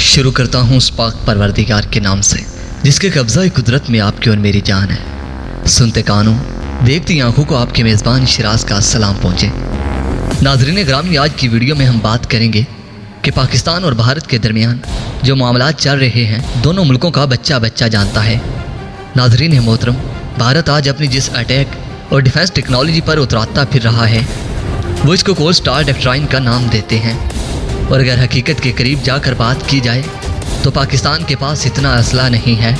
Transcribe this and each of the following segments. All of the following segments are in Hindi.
शुरू करता हूँ उस पाक परवरदिगार के नाम से जिसके कब्ज़ा कुदरत में आपकी और मेरी जान है। सुनते कानों देखती आंखों को आपके मेज़बान शिराज का सलाम पहुँचे। नाज़रीन ग्रामी, आज की वीडियो में हम बात करेंगे कि पाकिस्तान और भारत के दरमियान जो मामलात चल रहे हैं, दोनों मुल्कों का बच्चा बच्चा जानता है। नाज़रीन मोहतरम, भारत आज अपनी जिस अटैक और डिफेंस टेक्नोलॉजी पर उतराता फिर रहा है, वो इसको कोल्ड स्टार डॉक्ट्राइन का नाम देते हैं। और अगर हकीकत के करीब जाकर बात की जाए तो पाकिस्तान के पास इतना असला नहीं है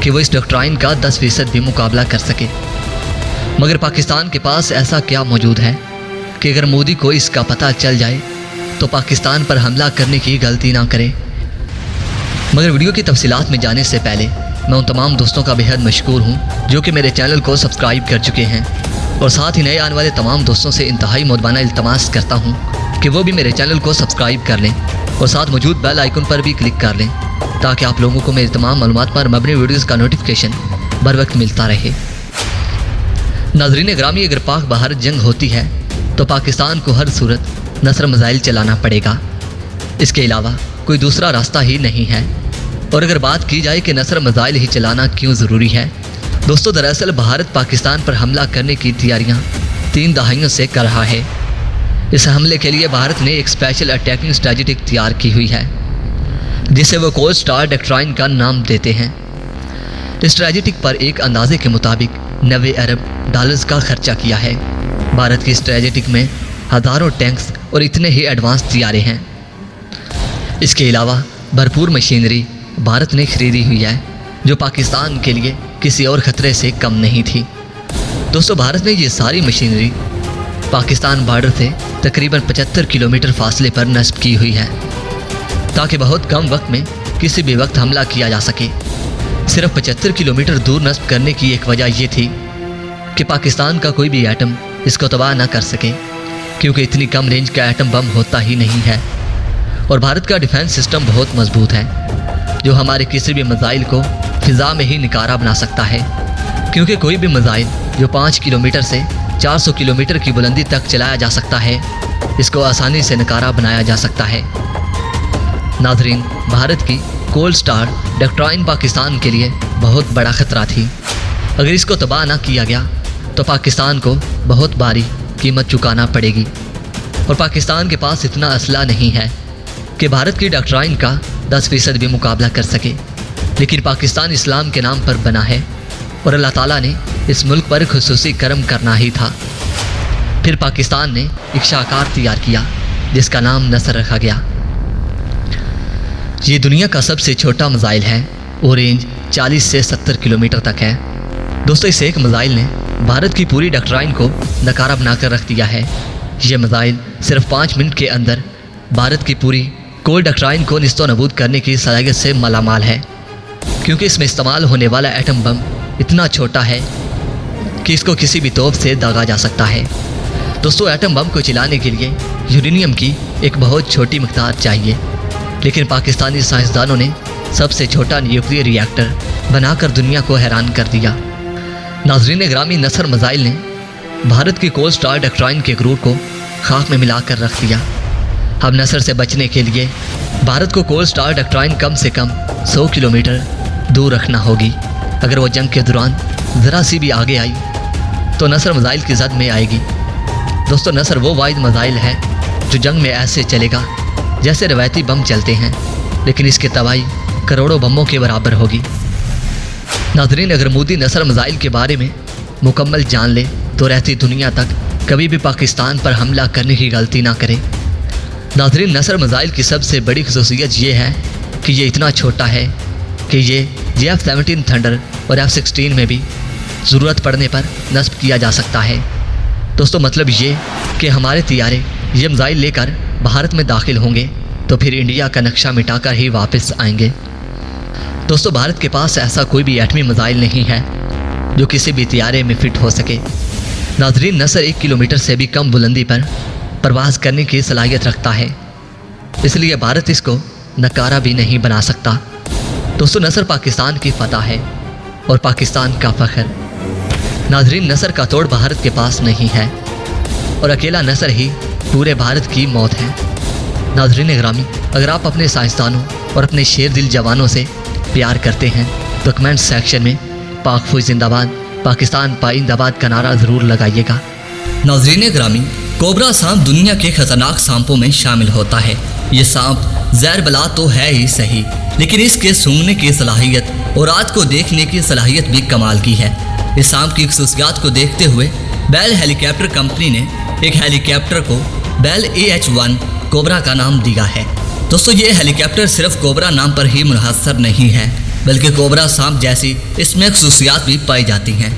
कि वो इस डॉक्ट्राइन का 10% भी मुकाबला कर सके। मगर पाकिस्तान के पास ऐसा क्या मौजूद है कि अगर मोदी को इसका पता चल जाए तो पाकिस्तान पर हमला करने की गलती ना करे। मगर वीडियो की तफसीलात में जाने से पहले मैं उन तमाम दोस्तों का बेहद मशकूर हूँ जो कि मेरे चैनल को सब्सक्राइब कर चुके हैं, और साथ ही नए आने वाले तमाम दोस्तों से इंतहाई मुदबाना इल्तमास करता हूँ कि वो भी मेरे चैनल को सब्सक्राइब कर लें और साथ मौजूद बेल आइकन पर भी क्लिक कर लें ताकि आप लोगों को मेरी तमाम मालूमात पर मबनी वीडियोज़ का नोटिफिकेशन बर वक्त मिलता रहे। नाज़रीन ग्रामी, अगर पाक भारत जंग होती है तो पाकिस्तान को हर सूरत नसर मिसाइल चलाना पड़ेगा। इसके अलावा कोई दूसरा रास्ता ही नहीं है। और अगर बात की जाए कि नसर मिसाइल ही चलाना क्यों ज़रूरी है, दोस्तों दरअसल भारत पाकिस्तान पर हमला करने की तैयारियां 3 दहाइयों से कर रहा है। इस हमले के लिए भारत ने एक स्पेशल अटैकिंग स्ट्रेटजी तैयार की हुई है जिसे वो कोल्ड स्टार डॉक्ट्राइन का नाम देते हैं। इस स्ट्रेटजी पर एक अंदाजे के मुताबिक 90 अरब डॉलर्स का खर्चा किया है। भारत की स्ट्रेटजी में हज़ारों टैंक्स और इतने ही एडवांस तैयारे हैं। इसके अलावा भरपूर मशीनरी भारत ने खरीदी हुई है जो पाकिस्तान के लिए किसी और ख़तरे से कम नहीं थी। दोस्तों भारत ने ये सारी मशीनरी पाकिस्तान बॉर्डर से तकरीबन 75 किलोमीटर फासले पर नस्ब की हुई है ताकि बहुत कम वक्त में किसी भी वक्त हमला किया जा सके। सिर्फ 75 किलोमीटर दूर नस्ब करने की एक वजह ये थी कि पाकिस्तान का कोई भी एटम इसको तबाह ना कर सके, क्योंकि इतनी कम रेंज का एटम बम होता ही नहीं है। और भारत का डिफेंस सिस्टम बहुत मजबूत है जो हमारे किसी भी मिसाइल को फ़िज़ा में ही निकारा बना सकता है, क्योंकि कोई भी मिसाइल जो 5 किलोमीटर से 400 किलोमीटर की बुलंदी तक चलाया जा सकता है, इसको आसानी से नकारा बनाया जा सकता है। नाज़रीन, भारत की कोल्ड स्टार डॉक्ट्राइन पाकिस्तान के लिए बहुत बड़ा ख़तरा थी। अगर इसको तबाह ना किया गया तो पाकिस्तान को बहुत भारी कीमत चुकाना पड़ेगी। और पाकिस्तान के पास इतना असला नहीं है कि भारत की डॉक्ट्राइन का 10% भी मुकाबला कर सके। लेकिन पाकिस्तान इस्लाम के नाम पर बना है और अल्लाह ताला ने इस मुल्क पर खुसूसी करम करना ही था। फिर पाकिस्तान ने एक शाहकार तैयार किया जिसका नाम नसर रखा गया। ये दुनिया का सबसे छोटा मिसाइल है और रेंज 40 से 70 किलोमीटर तक है। दोस्तों इस एक मिसाइल ने भारत की पूरी डॉक्ट्राइन को नकारा बनाकर रख दिया है। ये मिसाइल सिर्फ 5 मिनट के अंदर भारत की पूरी कोल्ड डॉक्ट्राइन को निस्तो नबूद करने की सलाहियत से मालामाल है, क्योंकि इसमें इस्तेमाल होने वाला एटम बम इतना छोटा है कि इसको किसी भी तोप से दागा जा सकता है। दोस्तों एटम बम को चलाने के लिए यूरेनियम की एक बहुत छोटी मिक़दार चाहिए, लेकिन पाकिस्तानी साइंसदानों ने सबसे छोटा न्यूक्लियर रिएक्टर बनाकर दुनिया को हैरान कर दिया। नाज़रीन ग्रामी, नसर मिसाइल ने भारत की कोल्ड स्टार डॉक्ट्राइन के क्रूर को खाक में मिलाकर रख दिया। अब नसर से बचने के लिए भारत को कोल्ड स्टार डॉक्ट्राइन कम से कम 100 किलोमीटर दूर रखना होगी। अगर वो जंग के दौरान ज़रा सी भी आगे आई तो नसर मिसाइल की जद में आएगी। दोस्तों नसर वो वाहिद मिसाइल है जो जंग में ऐसे चलेगा जैसे रवायती बम चलते हैं, लेकिन इसकी तबाही करोड़ों बमों के बराबर होगी। नाज़रीन, अगर मोदी नसर मिसाइल के बारे में मुकम्मल जान ले तो रहती दुनिया तक कभी भी पाकिस्तान पर हमला करने की गलती ना करे। नाज़रीन, नसर मिसाइल की सबसे बड़ी खसूसियत ये है कि ये इतना छोटा है कि ये F-17 थंडर और F-16 में भी ज़रूरत पड़ने पर नस्ब किया जा सकता है। दोस्तों मतलब ये कि हमारे तैयारे ये मिसाइल लेकर भारत में दाखिल होंगे तो फिर इंडिया का नक्शा मिटाकर ही वापस आएंगे। दोस्तों भारत के पास ऐसा कोई भी एटमी मिसाइल नहीं है जो किसी भी तैयारे में फिट हो सके। नाज़रीन, नसर 1 किलोमीटर से भी कम बुलंदी पर परवाज़ करने की सलाहियत रखता है, इसलिए भारत इसको नकारा भी नहीं बना सकता। दोस्तों नसर पाकिस्तान की फतह है और पाकिस्तान का फ़ख्र। नाज़रीन, नसर का तोड़ भारत के पास नहीं है और अकेला नसर ही पूरे भारत की मौत है। नाज़रीन ग्रामी, अगर आप अपने साइंसदानों और अपने शेर दिल जवानों से प्यार करते हैं तो कमेंट सेक्शन में पाक फौज जिंदाबाद, पाकिस्तान पाइंदाबाद का नारा ज़रूर लगाइएगा। नाज़रीन ग्रामी, कोबरा सांप दुनिया के खतरनाक सांपों में शामिल होता है। ये सांप जहर बला तो है ही सही, लेकिन इसके सूंघने की सलाहियत और रात को देखने की सलाहियत भी कमाल की है। इस सांप की खसूसियात को देखते हुए बेल हेलीकॉप्टर कंपनी ने एक हेलीकॉप्टर को बेल AH-1 कोबरा का नाम दिया है। दोस्तों, ये हेलीकॉप्टर सिर्फ कोबरा नाम पर ही मुनहसर नहीं है, बल्कि कोबरा सांप जैसी इसमें खसूसियात भी पाई जाती हैं।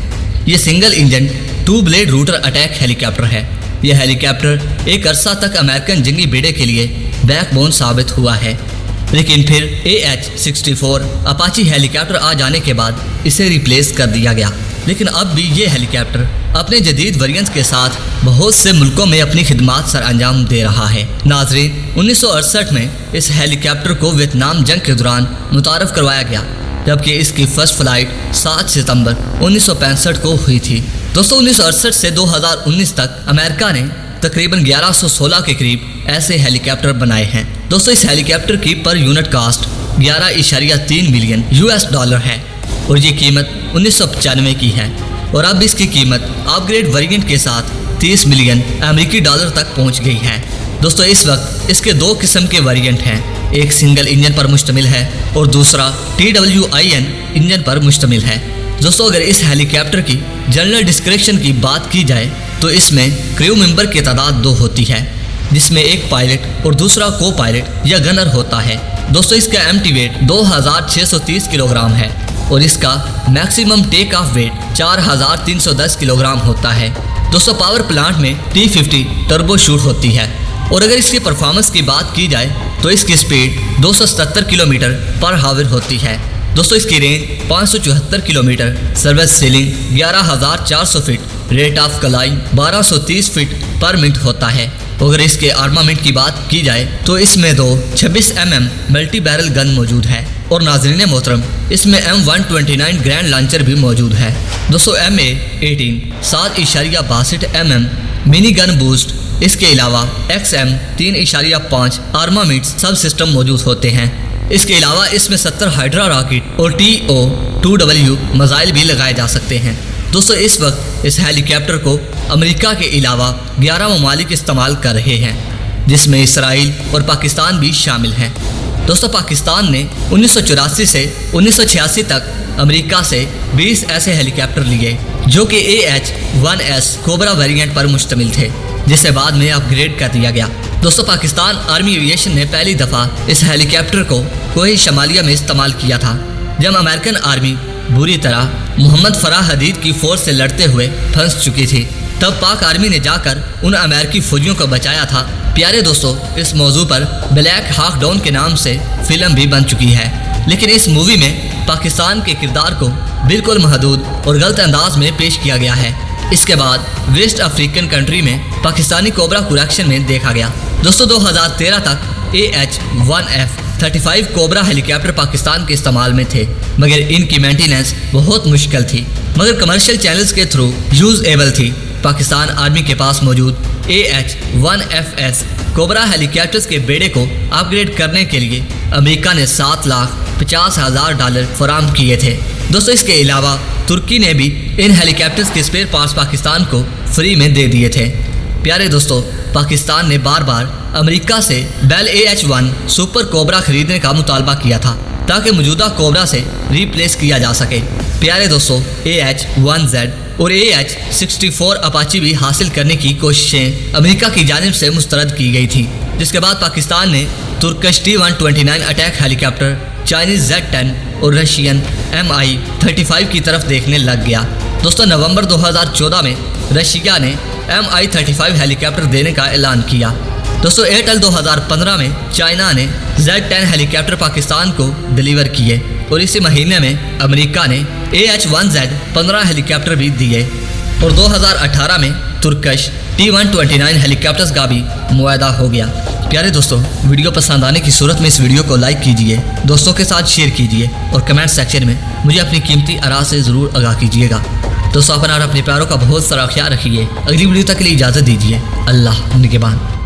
ये single engine 2 blade router attack helicopter है। यह हेलीकॉप्टर एक अरसा तक अमेरिकन जंगी बेड़े के लिए बैकबोन साबित हुआ है, लेकिन फिर AH-64 अपाची हेलीकॉप्टर आ जाने के बाद इसे रिप्लेस कर दिया गया। लेकिन अब भी ये हेलीकॉप्टर अपने जदीद वेरिएंट्स के साथ बहुत से मुल्कों में अपनी खिदमात सर अंजाम दे रहा है। नाजरीन, 1968 में इस हेलीकॉप्टर को वियतनाम जंग के दौरान मुतारफ़ करवाया गया, जबकि इसकी फर्स्ट फ्लाइट 7 सितंबर 1965 को हुई थी। दोस्तों, 1968 से 2019 तक अमेरिका ने तकरीबन 1116 के करीब ऐसे हेलीकॉप्टर बनाए हैं। दोस्तों, इस हेलीकॉप्टर की पर यूनिट कास्ट 11.3 मिलियन $, है और ये कीमत 1995 की है और अब इसकी कीमत अपग्रेड वेरिएंट के साथ 30 मिलियन अमेरिकी डॉलर तक पहुंच गई है। दोस्तों, इस वक्त इसके 2 किस्म के वेरिएंट हैं। एक सिंगल इंजन पर मुश्तमिल है और दूसरा TWIN इंजन पर मुश्तमिल है। दोस्तों, अगर इस हेलीकॉप्टर की जनरल डिस्क्रिप्शन की बात की जाए तो इसमें क्रू मेंबर की तादाद 2 होती है, जिसमें एक पायलट और दूसरा को पायलट या गनर होता है। दोस्तों, इसका एम्प्टी वेट 2630 किलोग्राम है और इसका maximum take off weight 4310 kilogram होता है। दोस्तों, पावर प्लांट में T50 टर्बो शूट होती है और अगर इसकी परफॉर्मेंस की बात की जाए तो इसकी स्पीड 277 किलोमीटर पर हावर होती है। दोस्तों, इसकी range 574 kilometre, service ceiling 11400 feet, rate of climb 1230 feet पर मिनट होता है। अगर इसके आर्मामेंट की बात की जाए तो इसमें 2 26 mm मल्टी बैरल गन मौजूद है और नाज़रीन मोहतरम, इसमें M129 ग्रैंड लॉन्चर भी मौजूद है। दोस्तों, MA-18 7.62 mm mini gun boost, इसके अलावा XM 3.5 आर्मामेंट सब सिस्टम मौजूद होते हैं। इसके अलावा इसमें 70 हाइड्रा रॉकेट और TO-2W मिसाइल भी लगाए जा सकते हैं। दोस्तों, इस वक्त इस हेलीकॉप्टर को अमेरिका के अलावा 11 ममालिक इस्तेमाल कर रहे हैं, जिसमें इसराइल और पाकिस्तान भी शामिल हैं। दोस्तों, पाकिस्तान ने 1984 से 1986 तक अमेरिका से 20 ऐसे हेलीकॉप्टर लिए जो कि AH-1S कोबरा वेरिएंट पर मुश्तमिल थे, जिसे बाद में अपग्रेड कर दिया गया। दोस्तों, पाकिस्तान आर्मी एविएशन ने पहली दफ़ा इस हेलीकॉप्टर को कोई शमालिया में इस्तेमाल किया था, जब अमेरिकन आर्मी बुरी तरह मोहम्मद फराह हदीद की फोर्स से लड़ते हुए फंस चुकी थी। तब पाक आर्मी ने जाकर उन अमेरिकी फौजियों को बचाया था। प्यारे दोस्तों, इस मौजू पर ब्लैक हॉक डाउन के नाम से फिल्म भी बन चुकी है, लेकिन इस मूवी में पाकिस्तान के किरदार को बिल्कुल महदूद और गलत अंदाज में पेश किया गया है। इसके बाद वेस्ट अफ्रीकन कंट्री में पाकिस्तानी कोबरा को एक्शन में देखा गया। दोस्तों, 2013 तक AH-1F-35 कोबरा हेलीकॉप्टर पाकिस्तान के इस्तेमाल में थे, मगर इनकी मेंटेनेंस बहुत मुश्किल थी, मगर कमर्शियल चैनल्स के थ्रू यूजेबल थी। पाकिस्तान आर्मी के पास मौजूद AH-1FS कोबरा हेलीकॉप्टर्स के बेड़े को अपग्रेड करने के लिए अमेरिका ने $7,50,000 फराहम किए थे। दोस्तों, इसके अलावा तुर्की ने भी इन हेलीकॉप्टर्स के स्पेयर पार्ट्स पाकिस्तान को फ्री में दे दिए थे। प्यारे दोस्तों, पाकिस्तान ने बार बार अमेरिका से बेल AH-1 सुपर कोबरा खरीदने का मुतालबा किया था ताकि मौजूदा कोबरा से रिप्लेस किया जा सके। प्यारे दोस्तों, AH-1Z और AH-64 अपाची भी हासिल करने की कोशिशें अमेरिका की जानिब से मुस्तरद की गई थी, जिसके बाद पाकिस्तान ने Turkish T-129 attack helicopter, Chinese Z-10 और रशियन Mi-35 की तरफ देखने लग गया। दोस्तों, नवंबर 2014 में रशिया ने Mi-35 हेलीकॉप्टर देने का ऐलान किया। दोस्तों, अप्रैल 2015 में चाइना ने Z-10 हेलीकॉप्टर पाकिस्तान को डिलीवर किए और इसी महीने में अमेरिका ने AH-1Z 15 हेलीकॉप्टर भी दिए और 2018 में तुर्किश T-129 हेलीकॉप्टर्स का भी मुआहदा हो गया। प्यारे दोस्तों, वीडियो पसंद आने की सूरत में इस वीडियो को लाइक कीजिए, दोस्तों के साथ शेयर कीजिए और कमेंट सेक्शन में मुझे अपनी कीमती आरा से ज़रूर आगाह कीजिएगा। दोस्तों, अपना और अपने प्यारों का बहुत सारा ख्याल रखिए। अगली वीडियो तक के लिए इजाज़त दीजिए। अल्लाह निगहबान।